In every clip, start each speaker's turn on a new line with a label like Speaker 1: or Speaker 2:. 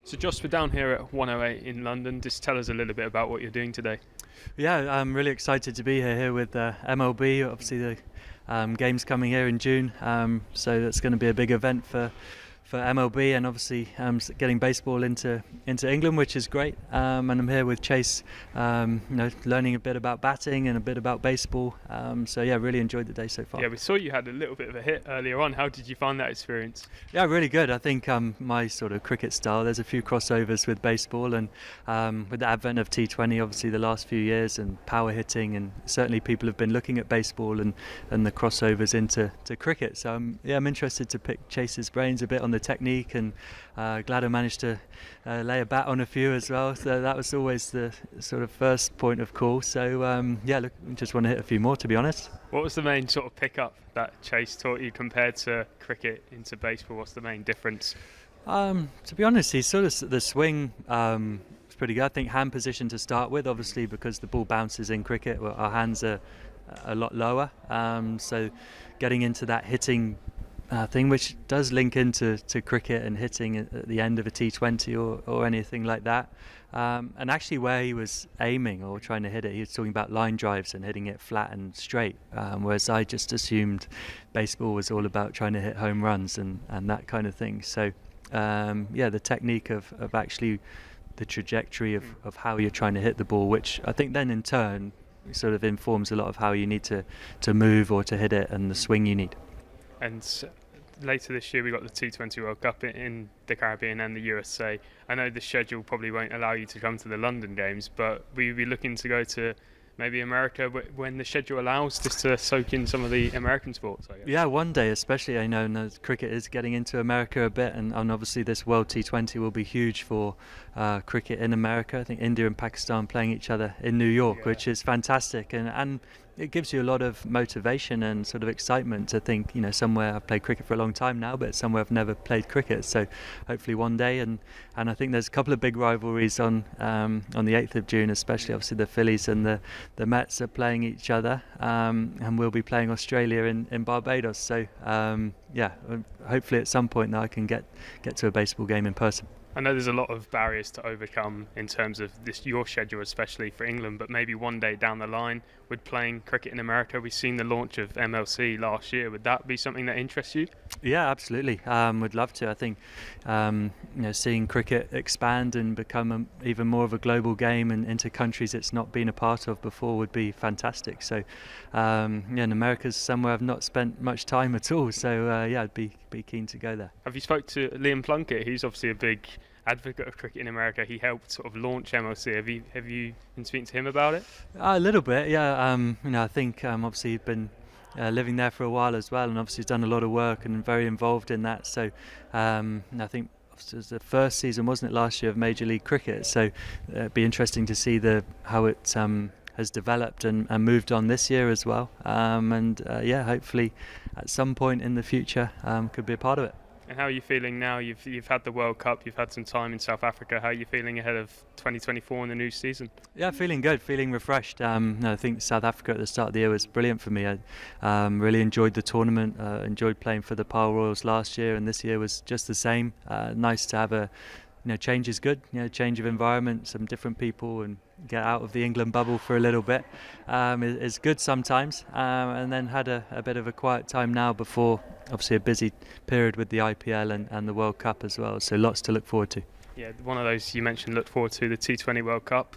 Speaker 1: So Jos, we're down here at 108 in London. Just tell us a little bit about what you're doing today.
Speaker 2: Yeah, I'm really excited to be here with MLB. Obviously, the game's coming here in June, so that's going to be a big event for MLB, and obviously getting baseball into England, which is great. And I'm here with Chase, learning a bit about batting and a bit about baseball. So yeah, really enjoyed the day so far.
Speaker 1: Yeah, we saw you had a little bit of a hit earlier on. How did you find that experience?
Speaker 2: Yeah, really good. I think my sort of cricket style, there's a few crossovers with baseball, and with the advent of T20, obviously the last few years, and power hitting, and certainly people have been looking at baseball and the crossovers into cricket. So I'm interested to pick Chase's brains a bit on the technique, and glad I managed to lay a bat on a few as well. So that was always the sort of first point of call. So just want to hit a few more, to be honest.
Speaker 1: What was the main sort of pickup that Chase taught you compared to cricket into baseball? What's the main difference?
Speaker 2: To be honest, he's sort of the swing was pretty good. I think hand position to start with, obviously because the ball bounces in cricket, our hands are a lot lower. So getting into that hitting thing, which does link into cricket and hitting at the end of a T20 or anything like that. And actually where he was aiming or trying to hit it, he was talking about line drives and hitting it flat and straight, whereas I just assumed baseball was all about trying to hit home runs and that kind of thing. So the technique of actually the trajectory of how you're trying to hit the ball, which I think then in turn sort of informs a lot of how you need to move or to hit it, and the swing you need.
Speaker 1: And later this year we got the T20 World Cup in the Caribbean and the USA. I know the schedule probably won't allow you to come to the London games, but will you be looking to go to maybe America when the schedule allows, just to soak in some of the American sports, I guess?
Speaker 2: Yeah, one day especially. I know cricket is getting into America a bit, and obviously this World T20 will be huge for cricket in America. I think India and Pakistan playing each other in New York, which is fantastic, and it gives you a lot of motivation and sort of excitement to think, somewhere I've played cricket for a long time now, but somewhere I've never played cricket. So hopefully one day, and I think there's a couple of big rivalries on the 8th of June, especially obviously the Phillies and the Mets are playing each other, and we'll be playing Australia in Barbados. So hopefully at some point now I can get to a baseball game in person.
Speaker 1: I know there's a lot of barriers to overcome in terms of your schedule, especially for England, but maybe one day down the line with playing cricket in America, we've seen the launch of MLC last year. Would that be something that interests you?
Speaker 2: Yeah, absolutely. Would love to. I think seeing cricket expand and become even more of a global game and into countries it's not been a part of before would be fantastic. So and America's somewhere I've not spent much time at all. So I'd be keen to go there.
Speaker 1: Have you spoke to Liam Plunkett? He's obviously a big advocate of cricket in America. He helped sort of launch MLC. Have you been speaking to him about it?
Speaker 2: A little bit, yeah. I think obviously he's been living there for a while as well, and obviously he's done a lot of work and very involved in that. So I think it was the first season, wasn't it, last year of Major League Cricket? So it'd be interesting to see how it has developed and moved on this year as well. Hopefully at some point in the future could be a part of it.
Speaker 1: And how are you feeling now? You've had the World Cup, you've had some time in South Africa. How are you feeling ahead of 2024 in the new season?
Speaker 2: Yeah, feeling good, feeling refreshed. I think South Africa at the start of the year was brilliant for me. I really enjoyed the tournament, enjoyed playing for the Pile Royals last year, and this year was just the same. Nice to have change is good. Change of environment, some different people, and get out of the England bubble for a little bit is good sometimes. And then had a bit of a quiet time now before obviously a busy period with the IPL and the World Cup as well. So lots to look forward to.
Speaker 1: Yeah, one of those you mentioned, look forward to, the T20 World Cup.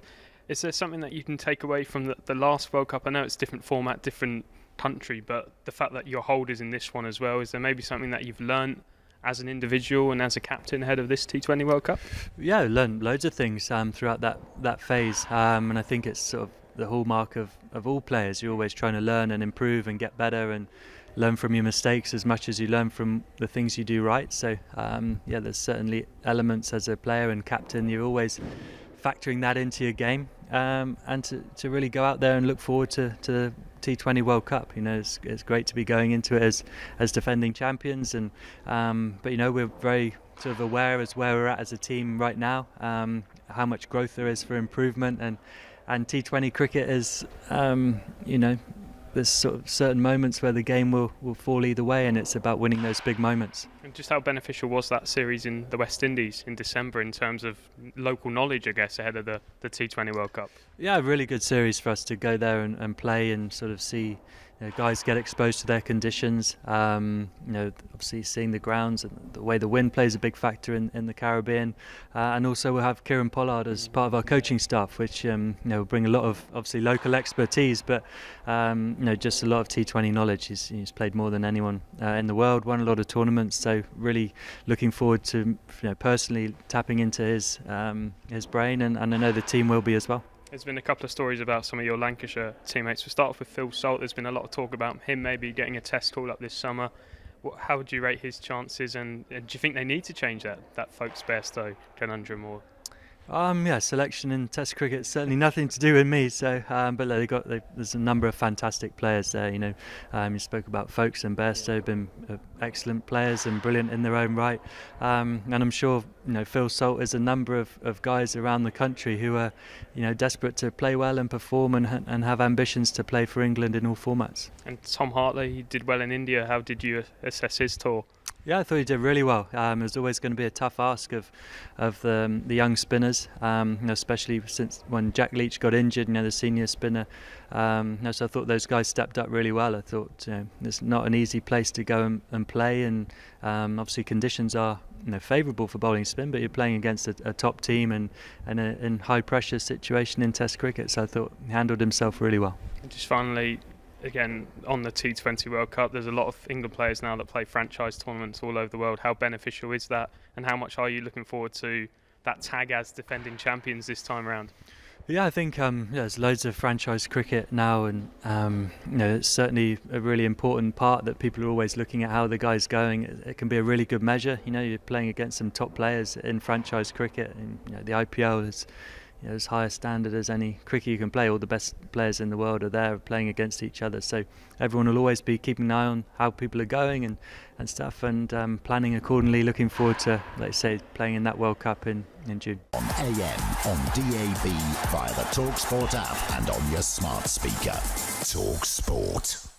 Speaker 1: Is there something that you can take away from the last World Cup? I know it's different format, different country, but the fact that you're holders in this one as well, is there maybe something that you've learned as an individual and as a captain ahead of this T20 World Cup? Yeah,
Speaker 2: I learned loads of things throughout that phase, and I think it's sort of the hallmark of all players. You're always trying to learn and improve and get better and learn from your mistakes as much as you learn from the things you do right. So there's certainly elements as a player and captain, you're always factoring that into your game, and to really go out there and look forward to the T20 World Cup. It's great to be going into it as defending champions, and but we're very sort of aware as where we're at as a team right now, how much growth there is for improvement, and T20 cricket is there's sort of certain moments where the game will fall either way, and it's about winning those big moments.
Speaker 1: And just how beneficial was that series in the West Indies in December in terms of local knowledge, I guess, ahead of the T20 World Cup?
Speaker 2: Yeah, a really good series for us to go there and play and sort of see guys get exposed to their conditions. Obviously seeing the grounds and the way the wind plays a big factor in the Caribbean, and also we'll have Kieran Pollard as part of our coaching staff, which will bring a lot of obviously local expertise, but just a lot of T20 knowledge. He's played more than anyone in the world, won a lot of tournaments, so really looking forward to personally tapping into his brain, and I know the team will be as well.
Speaker 1: There's been a couple of stories about some of your Lancashire teammates. We'll start off with Phil Salt. There's been a lot of talk about him maybe getting a test call up this summer. How would you rate his chances, and do you think they need to change that Folkes Bairstow conundrum? Or
Speaker 2: selection in Test cricket certainly nothing to do with me. So, but there's a number of fantastic players there. You spoke about Folkes and Bairstow, been excellent players and brilliant in their own right. And I'm sure Phil Salt is a number of guys around the country who are desperate to play well and perform and have ambitions to play for England in all formats.
Speaker 1: And Tom Hartley, he did well in India. How did you assess his tour?
Speaker 2: Yeah, I thought he did really well. It was always going to be a tough ask of the young spinners, especially since when Jack Leach got injured, the senior spinner. So I thought those guys stepped up really well. I thought it's not an easy place to go and play, and obviously conditions are favourable for bowling spin, but you're playing against a top team and in high pressure situation in Test cricket. So I thought he handled himself really well.
Speaker 1: And just finally, again, on the T20 World Cup, there's a lot of England players now that play franchise tournaments all over the world. How beneficial is that, and how much are you looking forward to that tag as defending champions this time around?
Speaker 2: Yeah, I think there's loads of franchise cricket now, and it's certainly a really important part that people are always looking at how the guy's going. It can be a really good measure. You're playing against some top players in franchise cricket, and the IPL is as high a standard as any cricket you can play. All the best players in the world are there playing against each other, so everyone will always be keeping an eye on how people are going and stuff, and planning accordingly, looking forward to, let's say, playing in that World Cup in June.
Speaker 3: On AM, on DAB, via the talkSPORT app and on your smart speaker. talkSPORT.